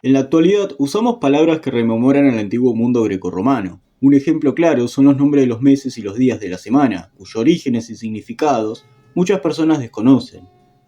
En la actualidad usamos palabras que rememoran al antiguo mundo grecorromano. Un ejemplo claro son los nombres de los meses y los días de la semana, cuyos orígenes y significados muchas personas desconocen.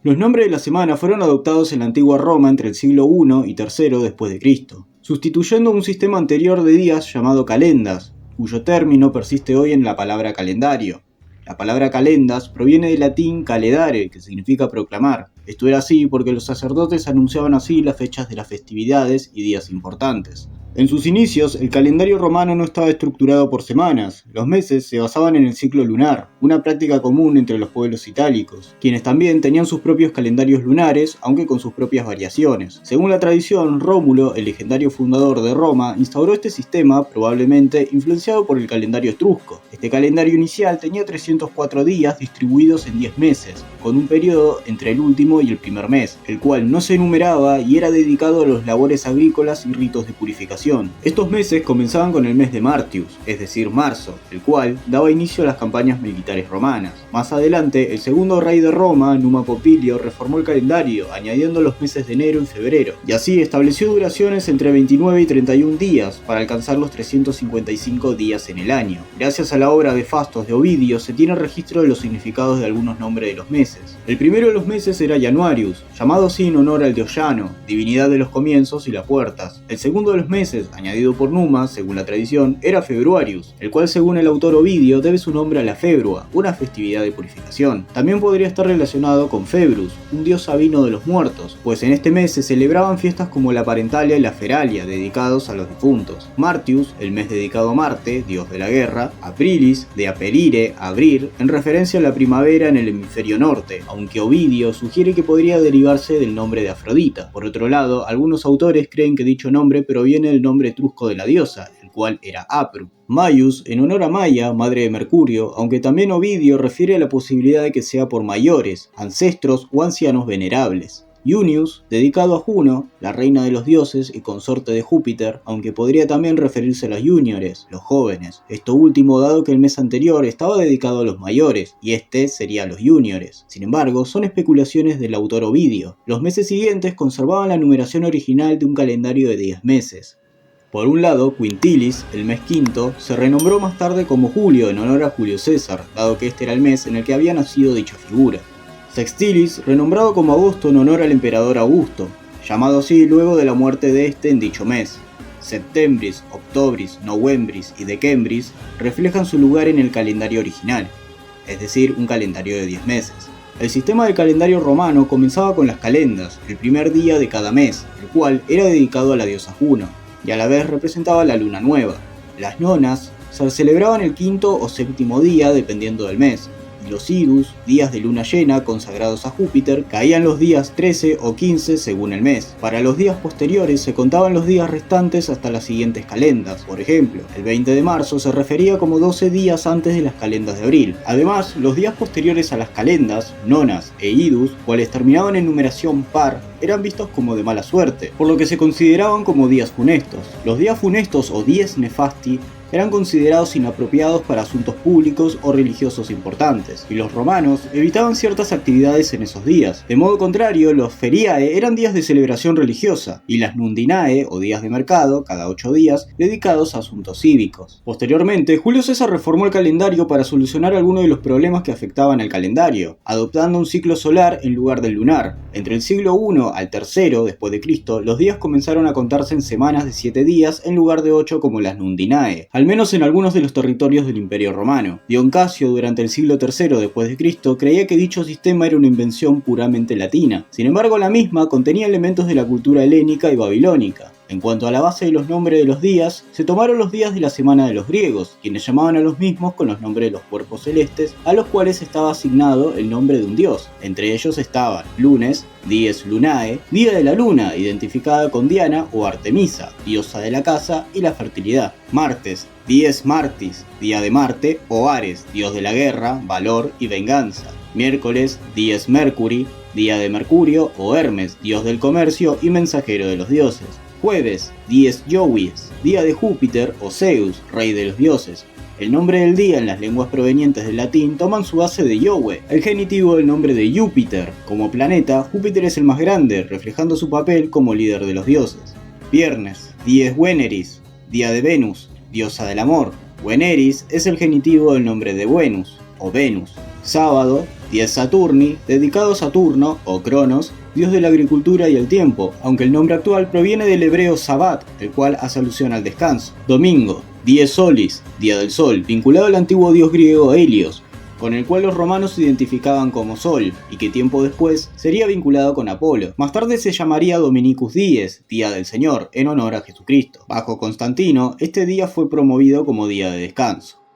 Los nombres de la semana fueron adoptados en la antigua Roma entre el siglo I y III después de Cristo, sustituyendo un sistema anterior de días llamado calendas, cuyo término persiste hoy en la palabra calendario. La palabra calendas proviene del latín caledare, que significa proclamar. Esto era así porque los sacerdotes anunciaban así las fechas de las festividades y días importantes. En sus inicios, el calendario romano no estaba estructurado por semanas. Los meses se basaban en el ciclo lunar, una práctica común entre los pueblos itálicos, quienes también tenían sus propios calendarios lunares, aunque con sus propias variaciones. Según la tradición, Rómulo, el legendario fundador de Roma, instauró este sistema, probablemente influenciado por el calendario etrusco. Este calendario inicial tenía 304 días distribuidos en 10 meses, con un periodo entre el último y el primer mes, el cual no se enumeraba y era dedicado a las labores agrícolas y ritos de purificación. Estos meses comenzaban con el mes de Martius, es decir, marzo, el cual daba inicio a las campañas militares romanas. Más adelante, el segundo rey de Roma, Numa Popilio, reformó el calendario, añadiendo los meses de enero y febrero, y así estableció duraciones entre 29 y 31 días, para alcanzar los 355 días en el año. Gracias a la obra de Fastos de Ovidio, se tiene registro de los significados de algunos nombres de los meses. El primero de los meses era Januarius, llamado así en honor al dios Llano, divinidad de los comienzos y las puertas. El segundo de los meses, añadido por Numa, según la tradición, era Februarius, el cual según el autor Ovidio debe su nombre a la Februa, una festividad de purificación. También podría estar relacionado con Februs, un dios sabino de los muertos, pues en este mes se celebraban fiestas como la Parentalia y la Feralia, dedicados a los difuntos. Martius, el mes dedicado a Marte, dios de la guerra. Aprilis, de aperire, abrir, en referencia a la primavera en el hemisferio norte, aunque Ovidio sugiere que podría derivarse del nombre de Afrodita. Por otro lado, algunos autores creen que dicho nombre proviene del nombre etrusco de la diosa, el cual era Apru. Maius, en honor a Maia, madre de Mercurio, aunque también Ovidio refiere a la posibilidad de que sea por mayores, ancestros o ancianos venerables. Junius, dedicado a Juno, la reina de los dioses y consorte de Júpiter, aunque podría también referirse a los juniores, los jóvenes. Esto último dado que el mes anterior estaba dedicado a los mayores, y este sería a los juniores. Sin embargo, son especulaciones del autor Ovidio. Los meses siguientes conservaban la numeración original de un calendario de 10 meses. Por un lado, Quintilis, el mes quinto, se renombró más tarde como Julio en honor a Julio César, dado que este era el mes en el que había nacido dicha figura. Sextilis, renombrado como agosto en honor al emperador Augusto, llamado así luego de la muerte de este en dicho mes. Septembris, Octobris, Novembris y Decembris reflejan su lugar en el calendario original, es decir, un calendario de 10 meses. El sistema del calendario romano comenzaba con las calendas, el primer día de cada mes, el cual era dedicado a la diosa Juno, y a la vez representaba la luna nueva. Las nonas se celebraban el quinto o séptimo día dependiendo del mes. Los idus, días de luna llena consagrados a Júpiter, caían los días 13 o 15 según el mes. Para los días posteriores se contaban los días restantes hasta las siguientes calendas. Por ejemplo, el 20 de marzo se refería como 12 días antes de las calendas de abril. Además, los días posteriores a las calendas, nonas e idus, cuales terminaban en numeración par, eran vistos como de mala suerte, por lo que se consideraban como días funestos. Los días funestos o dies nefasti eran considerados inapropiados para asuntos públicos o religiosos importantes, y los romanos evitaban ciertas actividades en esos días. De modo contrario, los feriae eran días de celebración religiosa, y las nundinae, o días de mercado, cada 8 días, dedicados a asuntos cívicos. Posteriormente, Julio César reformó el calendario para solucionar algunos de los problemas que afectaban al calendario, adoptando un ciclo solar en lugar del lunar. Entre el siglo I al III después de Cristo, los días comenzaron a contarse en semanas de 7 días en lugar de 8 como las nundinae, al menos en algunos de los territorios del Imperio Romano. Dion Casio, durante el siglo III después de Cristo, creía que dicho sistema era una invención puramente latina. Sin embargo, la misma contenía elementos de la cultura helénica y babilónica. En cuanto a la base de los nombres de los días, se tomaron los días de la semana de los griegos, quienes llamaban a los mismos con los nombres de los cuerpos celestes, a los cuales estaba asignado el nombre de un dios. Entre ellos estaban lunes, dies lunae, día de la luna, identificada con Diana o Artemisa, diosa de la casa y la fertilidad. Martes, dies martis, día de Marte, o Ares, dios de la guerra, valor y venganza. Miércoles, dies Mercury, día de Mercurio, o Hermes, dios del comercio y mensajero de los dioses. Jueves, dies Jovis, día de Júpiter o Zeus, rey de los dioses. El nombre del día en las lenguas provenientes del latín toman su base de Jove, el genitivo del nombre de Júpiter. Como planeta, Júpiter es el más grande, reflejando su papel como líder de los dioses. Viernes, dies Veneris, día de Venus, diosa del amor. Veneris es el genitivo del nombre de Venus, o Venus. Sábado, dies Saturni, dedicado a Saturno, o Cronos, dios de la agricultura y el tiempo, aunque el nombre actual proviene del hebreo Sabbat, el cual hace alusión al descanso. Domingo, dies Solis, día del sol, vinculado al antiguo dios griego Helios, con el cual los romanos se identificaban como Sol, y que tiempo después sería vinculado con Apolo. Más tarde se llamaría Dominicus Dies, Día del Señor, en honor a Jesucristo. Bajo Constantino, este día fue promovido como día de descanso.